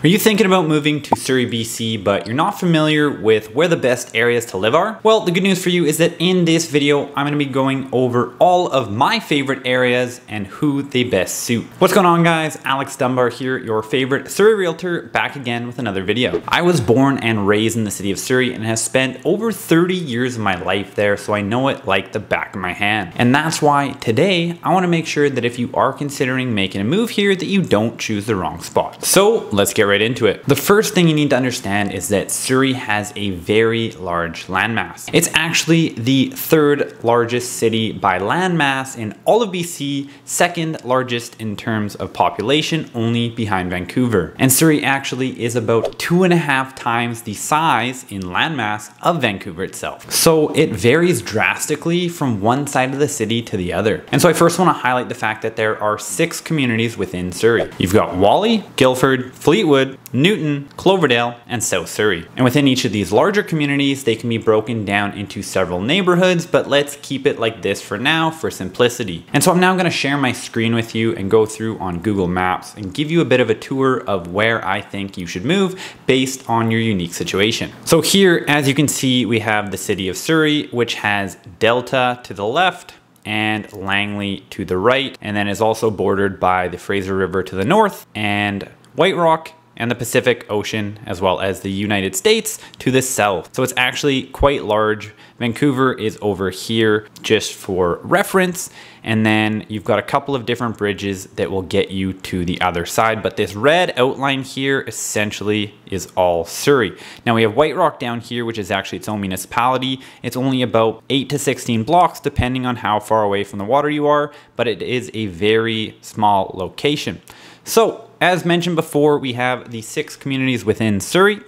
Are you thinking about moving to Surrey, BC, but you're not familiar with where the best areas to live are? Well, the good news for you is that in this video, I'm gonna be going over all of my favorite areas and who they best suit. What's going on, guys? Alex Dunbar here, your favorite Surrey realtor, back again with another video. I was born and raised in the city of Surrey and have spent over 30 years of my life there, so I know it like the back of my hand. And that's why today, I wanna make sure that if you are considering making a move here, that you don't choose the wrong spot. So let's get right into it. The first thing you need to understand is that Surrey has a very large landmass. It's actually the third largest city by landmass in all of BC, second largest in terms of population, only behind Vancouver. And Surrey actually is about 2.5 times the size in landmass of Vancouver itself. So it varies drastically from one side of the city to the other. And so I first want to highlight the fact that there are 6 communities within Surrey. You've got Whalley, Guildford, Fleetwood, Newton, Cloverdale, and South Surrey. And within each of these larger communities, they can be broken down into several neighborhoods, but let's keep it like this for now for simplicity. And so I'm now gonna share my screen with you and go through on Google Maps and give you a bit of a tour of where I think you should move based on your unique situation. So here, as you can see, we have the city of Surrey, which has Delta to the left, and Langley to the right, and then is also bordered by the Fraser River to the north and White Rock and the Pacific Ocean, as well as the United States to the south. So it's actually quite large. Vancouver is over here just for reference. And then you've got a couple of different bridges that will get you to the other side. But this red outline here essentially is all Surrey. Now we have White Rock down here, which is actually its own municipality. It's only about 8 to 16 blocks, depending on how far away from the water you are, but it is a very small location. So, as mentioned before, we have the 6 communities within Surrey.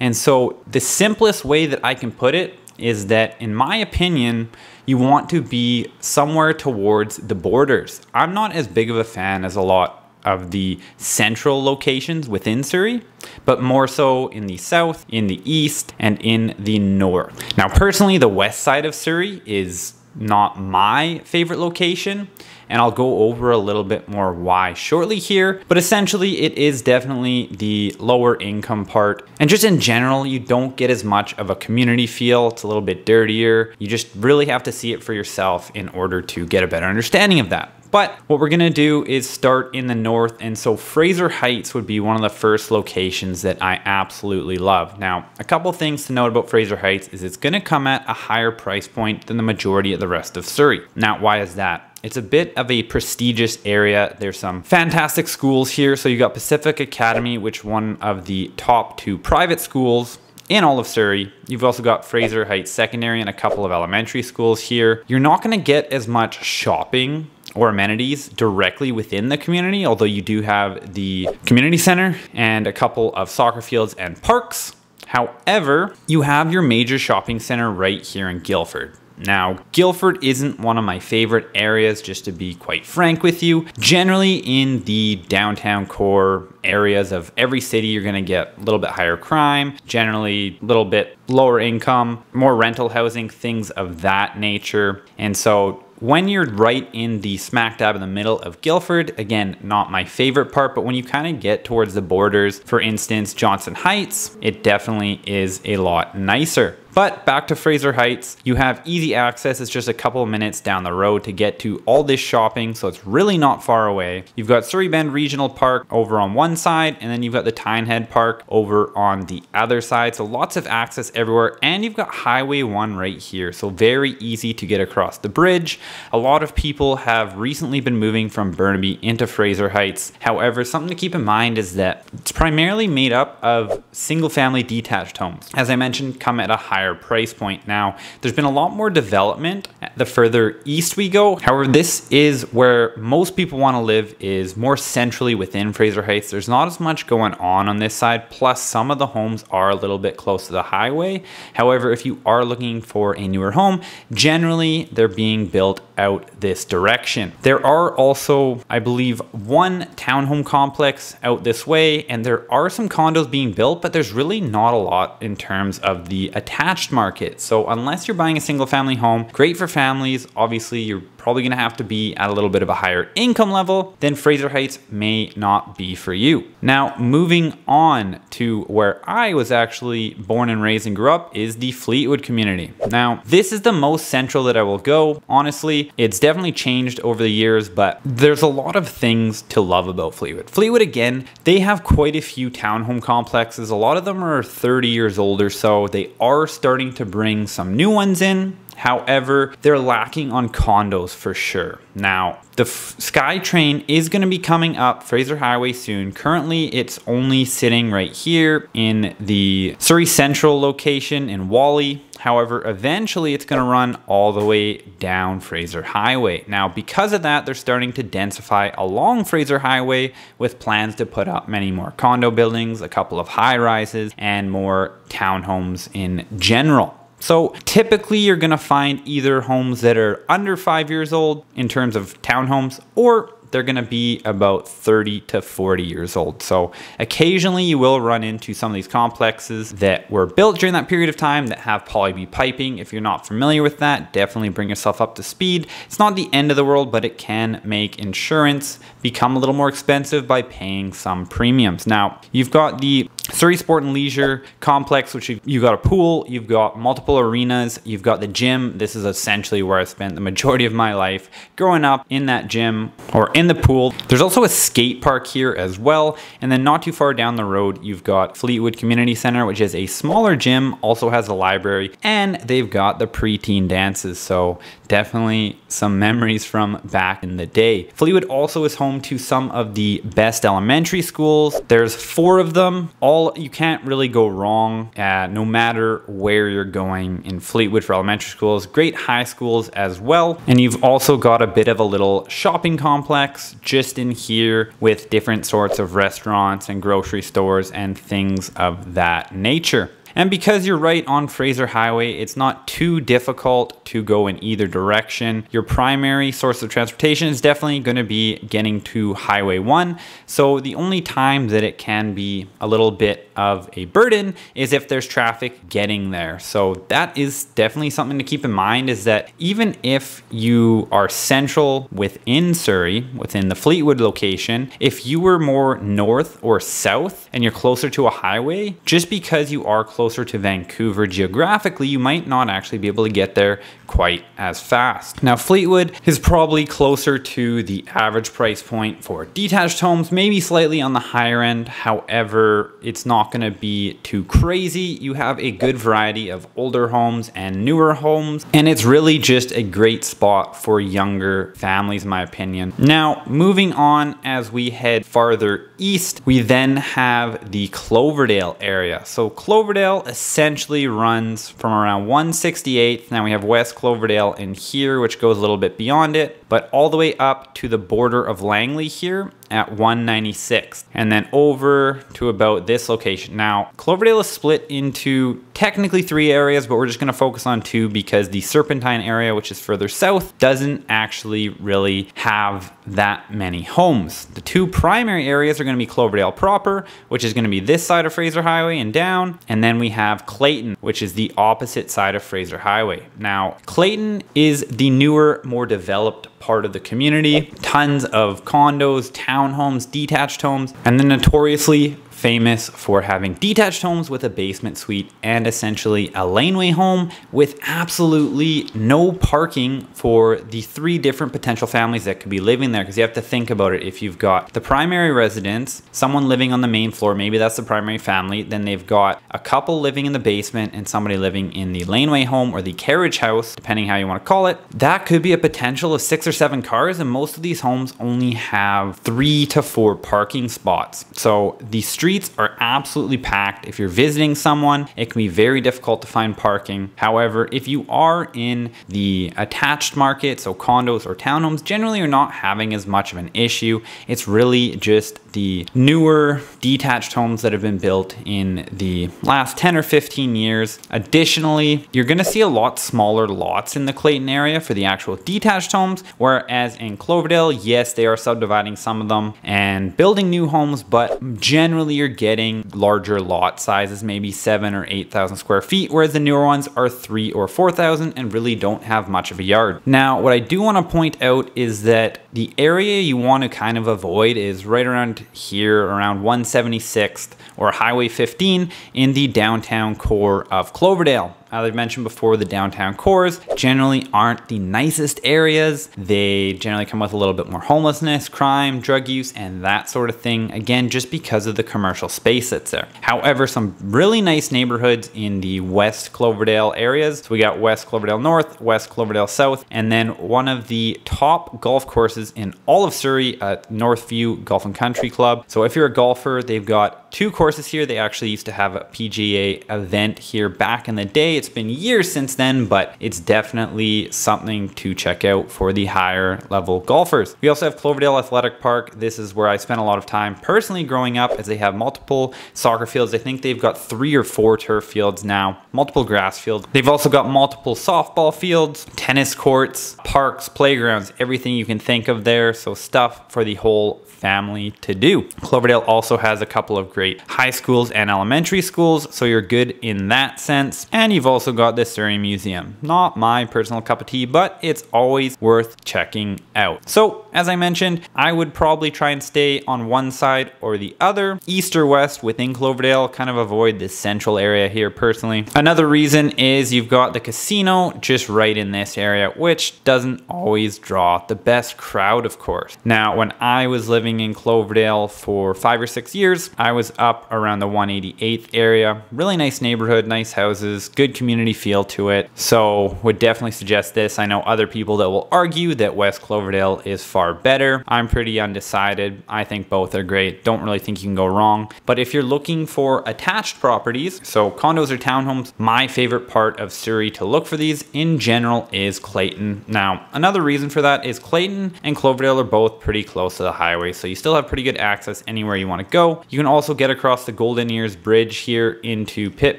And so the simplest way that I can put it is that, in my opinion, you want to be somewhere towards the borders. I'm not as big of a fan as a lot of the central locations within Surrey, but more so in the south, in the east, and in the north. Now, personally, the west side of Surrey is not my favorite location, and I'll go over a little bit more why shortly here, but essentially it is definitely the lower income part. And just in general, you don't get as much of a community feel. It's a little bit dirtier. You just really have to see it for yourself in order to get a better understanding of that. But what we're gonna do is start in the north, and so Fraser Heights would be one of the first locations that I absolutely love. Now, a couple things to note about Fraser Heights is it's gonna come at a higher price point than the majority of the rest of Surrey. Now, why is that? It's a bit of a prestigious area. There's some fantastic schools here. So you got Pacific Academy, which one of the top 2 private schools in all of Surrey. You've also got Fraser Heights Secondary and a couple of elementary schools here. You're not gonna get as much shopping or amenities directly within the community, although you do have the community center and a couple of soccer fields and parks. However, you have your major shopping center right here in Guildford. Now, Guildford isn't one of my favorite areas, just to be quite frank with you. Generally in the downtown core areas of every city, you're gonna get a little bit higher crime, generally a little bit lower income, more rental housing, things of that nature. And so when you're right in the smack dab in the middle of Guildford, again, not my favorite part, but when you kind of get towards the borders, for instance, Johnson Heights, it definitely is a lot nicer. But back to Fraser Heights, you have easy access. It's just a couple of minutes down the road to get to all this shopping, so it's really not far away. You've got Surrey Bend Regional Park over on one side, and then you've got the Tynehead Park over on the other side. So lots of access everywhere, and you've got Highway 1 right here, so very easy to get across the bridge. A lot of people have recently been moving from Burnaby into Fraser Heights. However, something to keep in mind is that it's primarily made up of single-family detached homes. As I mentioned, come at a higher price point. Now, there's been a lot more development the further east we go. However, this is where most people want to live, is more centrally within Fraser Heights. There's not as much going on this side, plus some of the homes are a little bit close to the highway. However, if you are looking for a newer home, generally they're being built out this direction. There are also, I believe, 1 townhome complex out this way, and there are some condos being built, but there's really not a lot in terms of the attached market. So unless you're buying a single family home, great for families. Obviously, you're probably gonna have to be at a little bit of a higher income level, then Fraser Heights may not be for you. Now, moving on to where I was actually born and raised and grew up is the Fleetwood community. Now, this is the most central that I will go. Honestly, it's definitely changed over the years, but there's a lot of things to love about Fleetwood. Fleetwood, again, they have quite a few townhome complexes. A lot of them are 30 years old or so. They are starting to bring some new ones in. However, they're lacking on condos for sure. Now, the SkyTrain is going to be coming up Fraser Highway soon. Currently, it's only sitting right here in the Surrey Central location in Whalley. However, eventually it's going to run all the way down Fraser Highway. Now, because of that, they're starting to densify along Fraser Highway with plans to put up many more condo buildings, a couple of high rises, and more townhomes in general. So typically you're gonna find either homes that are under 5 years old in terms of townhomes, or they're gonna be about 30 to 40 years old. So occasionally you will run into some of these complexes that were built during that period of time that have poly B piping. If you're not familiar with that, definitely bring yourself up to speed. It's not the end of the world, but it can make insurance become a little more expensive by paying some premiums. Now, you've got the Surrey Sport and Leisure Complex, which you've got a pool, you've got multiple arenas, you've got the gym. This is essentially where I spent the majority of my life growing up, in that gym or in the pool. There's also a skate park here as well. And then not too far down the road, you've got Fleetwood Community Center, which is a smaller gym, also has a library, and they've got the preteen dances. So definitely some memories from back in the day. Fleetwood also is home to some of the best elementary schools. There's 4 of them. You can't really go wrong no matter where you're going in Fleetwood for elementary schools. Great high schools as well. And you've also got a bit of a little shopping complex just in here with different sorts of restaurants and grocery stores and things of that nature. And because you're right on Fraser Highway, it's not too difficult to go in either direction. Your primary source of transportation is definitely going to be getting to Highway 1. So the only time that it can be a little bit of a burden is if there's traffic getting there. So that is definitely something to keep in mind, is that even if you are central within Surrey, within the Fleetwood location, if you were more north or south and you're closer to a highway, just because you are closer to Vancouver geographically, you might not actually be able to get there quite as fast. Now, Fleetwood is probably closer to the average price point for detached homes, maybe slightly on the higher end. However, it's not going to be too crazy. You have a good variety of older homes and newer homes, and it's really just a great spot for younger families, in my opinion. Now, moving on, as we head farther east, we then have the Cloverdale area. So Cloverdale essentially runs from around 168th. Now we have West Cloverdale in here, which goes a little bit beyond it, but all the way up to the border of Langley here at 196, and then over to about this location. Now, Cloverdale is split into technically 3 areas, but we're just gonna focus on 2 because the Serpentine area, which is further south, doesn't actually really have that many homes. The 2 primary areas are gonna be Cloverdale proper, which is gonna be this side of Fraser Highway and down, and then we have Clayton, which is the opposite side of Fraser Highway. Now, Clayton is the newer, more developed part of the community. Tons of condos, townhomes, detached homes, and then notoriously famous for having detached homes with a basement suite and essentially a laneway home with absolutely no parking for the 3 different potential families that could be living there. Because you have to think about it. If you've got the primary residence, someone living on the main floor, maybe that's the primary family, then they've got a couple living in the basement and somebody living in the laneway home or the carriage house, depending how you want to call it. That could be a potential of 6 or 7 cars, and most of these homes only have 3 to 4 parking spots. So the streets are absolutely packed. If you're visiting someone, it can be very difficult to find parking. However, if you are in the attached market, so condos or townhomes, generally you're not having as much of an issue. It's really just the newer detached homes that have been built in the last 10 or 15 years. Additionally, you're going to see a lot smaller lots in the Clayton area for the actual detached homes, whereas in Cloverdale, yes, they are subdividing some of them and building new homes, but generally you're getting larger lot sizes, maybe 7,000 or 8,000 square feet, whereas the newer ones are 3,000 or 4,000 and really don't have much of a yard. Now, what I do want to point out is that the area you want to kind of avoid is right around here, around 176th or Highway 15 in the downtown core of Cloverdale. As I mentioned before, the downtown cores generally aren't the nicest areas. They generally come with a little bit more homelessness, crime, drug use, and that sort of thing. Again, just because of the commercial space that's there. However, some really nice neighborhoods in the West Cloverdale areas. So we got West Cloverdale North, West Cloverdale South, and then one of the top golf courses in all of Surrey, Northview Golf and Country Club. So if you're a golfer, they've got 2 courses here. They actually used to have a PGA event here back in the day. It's been years since then, but it's definitely something to check out for the higher level golfers. We also have Cloverdale Athletic Park. This is where I spent a lot of time personally growing up, as they have multiple soccer fields. I think they've got 3 or 4 turf fields now, multiple grass fields. They've also got multiple softball fields, tennis courts, parks, playgrounds, everything you can think of there. So stuff for the whole family to do. Cloverdale also has a couple of great high schools and elementary schools, so you're good in that sense. And you've also got the Surrey Museum. Not my personal cup of tea, but it's always worth checking out. So as I mentioned, I would probably try and stay on one side or the other, east or west within Cloverdale, kind of avoid this central area here personally. Another reason is you've got the casino just right in this area, which doesn't always draw the best crowd, of course. Now, when I was living in Cloverdale for 5 or 6 years, I was up around the 188th area. Really nice neighborhood, nice houses, good community feel to it. So would definitely suggest this. I know other people that will argue that West Cloverdale is far better. I'm pretty undecided. I think both are great. Don't really think you can go wrong. But if you're looking for attached properties, so condos or townhomes, my favorite part of Surrey to look for these in general is Clayton. Now, another reason for that is Clayton and Cloverdale are both pretty close to the highway, so you still have pretty good access anywhere you want to go. You can also get across the Golden Ears Bridge here into Pitt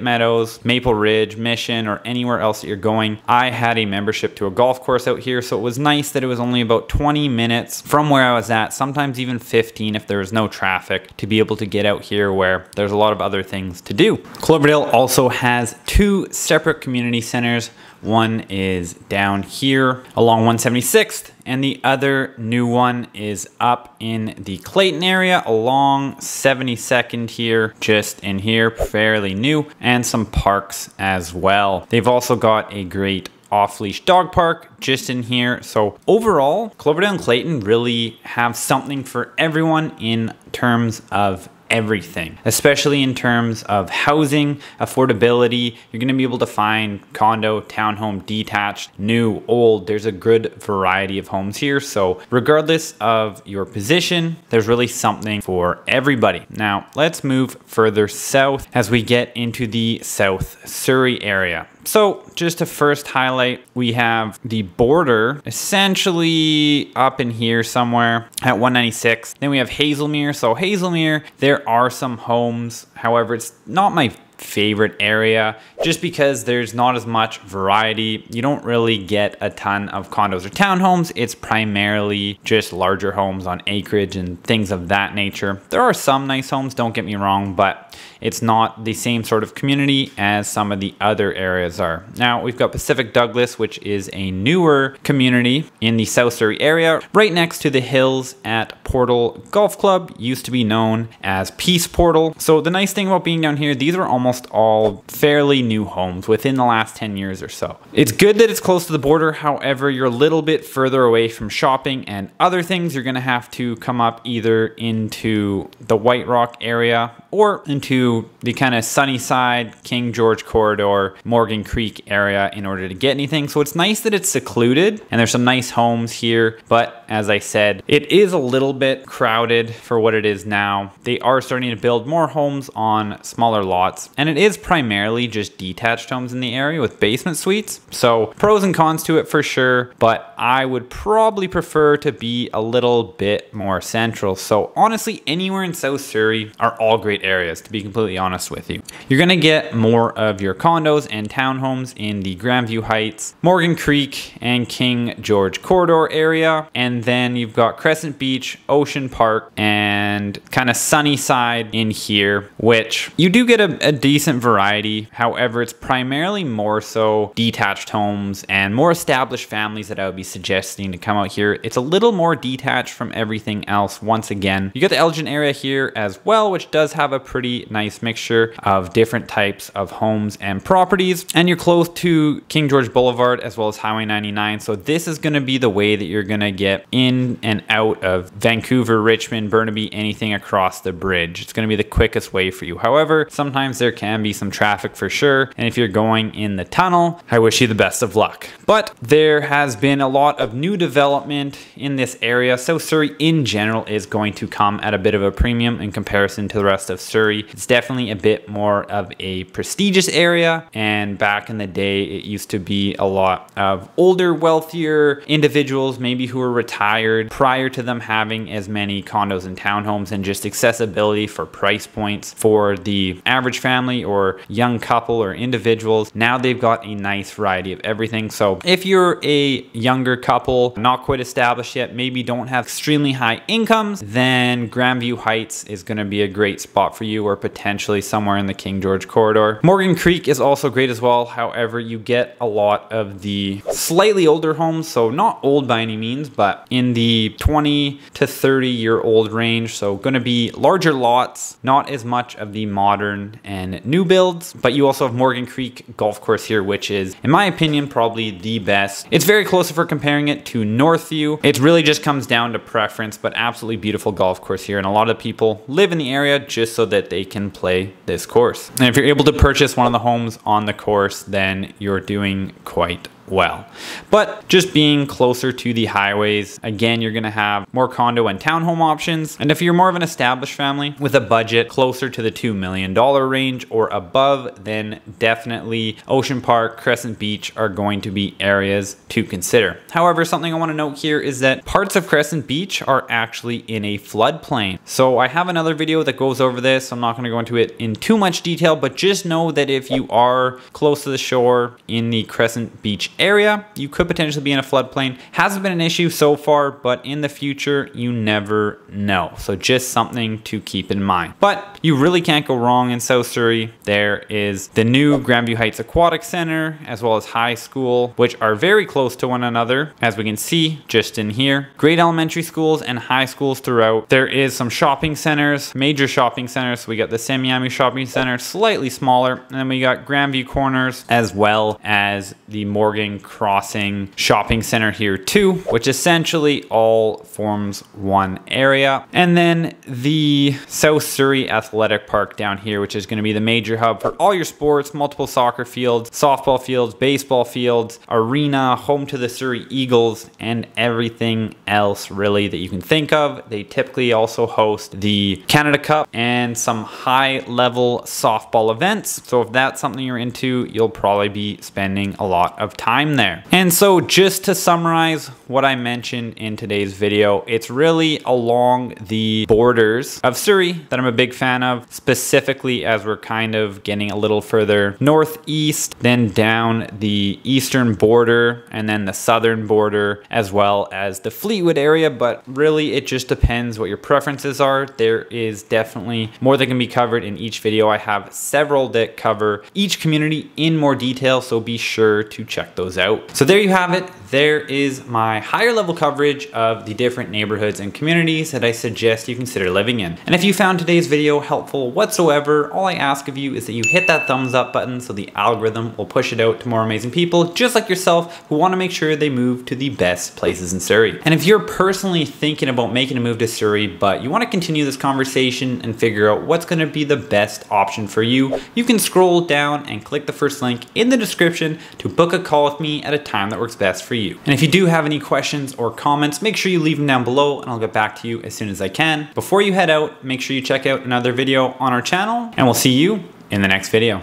Meadows, Maple Ridge, Mission, or anywhere else that you're going. I had a membership to a golf course out here, so it was nice that it was only about 20 minutes from where I was at, sometimes even 15 if there was no traffic, to be able to get out here where there's a lot of other things to do. Cloverdale also has 2 separate community centers. One is down here along 176th, and the other new one is up in the Clayton area along 72nd here, just in here, fairly new, and some parks as well. They've also got a great off-leash dog park just in here. So overall, Cloverdale and Clayton really have something for everyone in terms of everything, especially in terms of housing, affordability. You're going to be able to find condo, townhome, detached, new, old. There's a good variety of homes here. So regardless of your position, there's really something for everybody. Now let's move further south as we get into the South Surrey area. So just to first highlight, we have the border essentially up in here somewhere at 196. Then we have 𝐁𝐨𝐿𝐴𝐿𝐴𝐿. So 𝐁𝐿𝐴𝐿𝐴𝐿, there are some homes. However, it's not my favorite area just because there's not as much variety. You don't really get a ton of condos or townhomes. It's primarily just larger homes on acreage and things of that nature. There are some nice homes, don't get me wrong, but it's not the same sort of community as some of the other areas are. Now we've got Pacific Douglas, which is a newer community in the South Surrey area, right next to the hills at Portal Golf Club, used to be known as Peace Portal. So the nice thing about being down here, these are almost all fairly new homes within the last 10 years or so. It's good that it's close to the border. However, you're a little bit further away from shopping and other things. You're gonna have to come up either into the White Rock area or into the kind of Sunnyside, King George corridor, Morgan Creek area in order to get anything. So it's nice that it's secluded and there's some nice homes here. But as I said, it is a little bit crowded for what it is now. They are starting to build more homes on smaller lots, and it is primarily just detached homes in the area with basement suites. So pros and cons to it for sure, but I would probably prefer to be a little bit more central. So honestly, anywhere in South Surrey are all great great areas, to be completely honest with you. You're gonna get more of your condos and townhomes in the Grandview Heights, Morgan Creek, and King George corridor area. And then you've got Crescent Beach, Ocean Park, and kind of Sunnyside in here, which you do get a decent variety. However, it's primarily more so detached homes and more established families that I would be suggesting to come out here. It's a little more detached from everything else. Once again, you get the Elgin area here as well, which does have a pretty nice mixture of different types of homes and properties. And you're close to King George Boulevard as well as Highway 99. So this is going to be the way that you're going to get in and out of Vancouver, Richmond, Burnaby, anything across the bridge. It's going to be the quickest way for you. However, sometimes there can be some traffic for sure. And if you're going in the tunnel, I wish you the best of luck. But there has been a lot of new development in this area. South Surrey in general is going to come at a bit of a premium in comparison to the rest of Surrey. It's definitely a bit more of a prestigious area. And back in the day, it used to be a lot of older, wealthier individuals, maybe who were retired prior to them having as many condos and townhomes, and just accessibility for price points for the average family or young couple or individuals. Now they've got a nice variety of everything. So if you're a younger couple, not quite established yet, maybe don't have extremely high incomes, then Grandview Heights is going to be a great spot for you, or potentially somewhere in the King George corridor. Morgan Creek is also great as well. However, you get a lot of the slightly older homes, so not old by any means, but in the 20 to 30-year-old range. So going to be larger lots, not as much of the modern and new builds. But you also have Morgan Creek Golf Course here, which is, in my opinion, probably the best. It's very close if we're comparing it to Northview. It really just comes down to preference, but absolutely beautiful golf course here. And a lot of people live in the area just so that they can play this course. And if you're able to purchase one of the homes on the course, then you're doing quite well. But just being closer to the highways, again, you're gonna have more condo and townhome options. And if you're more of an established family with a budget closer to the $2 million range or above, then definitely Ocean Park, Crescent Beach are going to be areas to consider. However, something I want to note here is that parts of Crescent Beach are actually in a floodplain. So I have another video that goes over this. I'm not going to go into it in too much detail, but just know that if you are close to the shore in the Crescent Beach area, you could potentially be in a floodplain. Hasn't been an issue so far, but in the future, you never know. So just something to keep in mind. But you really can't go wrong in South Surrey. There is the new Grandview Heights Aquatic Center, as well as high school, which are very close to one another, as we can see just in here. Great elementary schools and high schools throughout. There is some shopping centers, major shopping centers. So we got the 𝐁𝐨𝐤𝐀 shopping center, slightly smaller. And then we got Grandview Corners, as well as the Morgan Crossing shopping center here too, which essentially all forms one area. And then the South Surrey Athletic Park down here, which is going to be the major hub for all your sports, multiple soccer fields, softball fields, baseball fields, arena, home to the Surrey Eagles, and everything else really that you can think of. They typically also host the Canada Cup and some high level softball events. So if that's something you're into, you'll probably be spending a lot of time there. And so just to summarize what I mentioned in today's video, it's really along the borders of Surrey that I'm a big fan of, specifically as we're kind of getting a little further northeast, then down the eastern border, and then the southern border, as well as the Fleetwood area. But really it just depends what your preferences are. There is definitely more that can be covered in each video. I have several that cover each community in more detail, so be sure to check those out. So there you have it. There is my higher level coverage of the different neighborhoods and communities that I suggest you consider living in. And if you found today's video helpful whatsoever, all I ask of you is that you hit that thumbs up button so the algorithm will push it out to more amazing people just like yourself who want to make sure they move to the best places in Surrey. And if you're personally thinking about making a move to Surrey, but you want to continue this conversation and figure out what's going to be the best option for you, you can scroll down and click the first link in the description to book a call with me at a time that works best for you. And if you do have any questions or comments, make sure you leave them down below and I'll get back to you as soon as I can. Before you head out, make sure you check out another video on our channel, and we'll see you in the next video.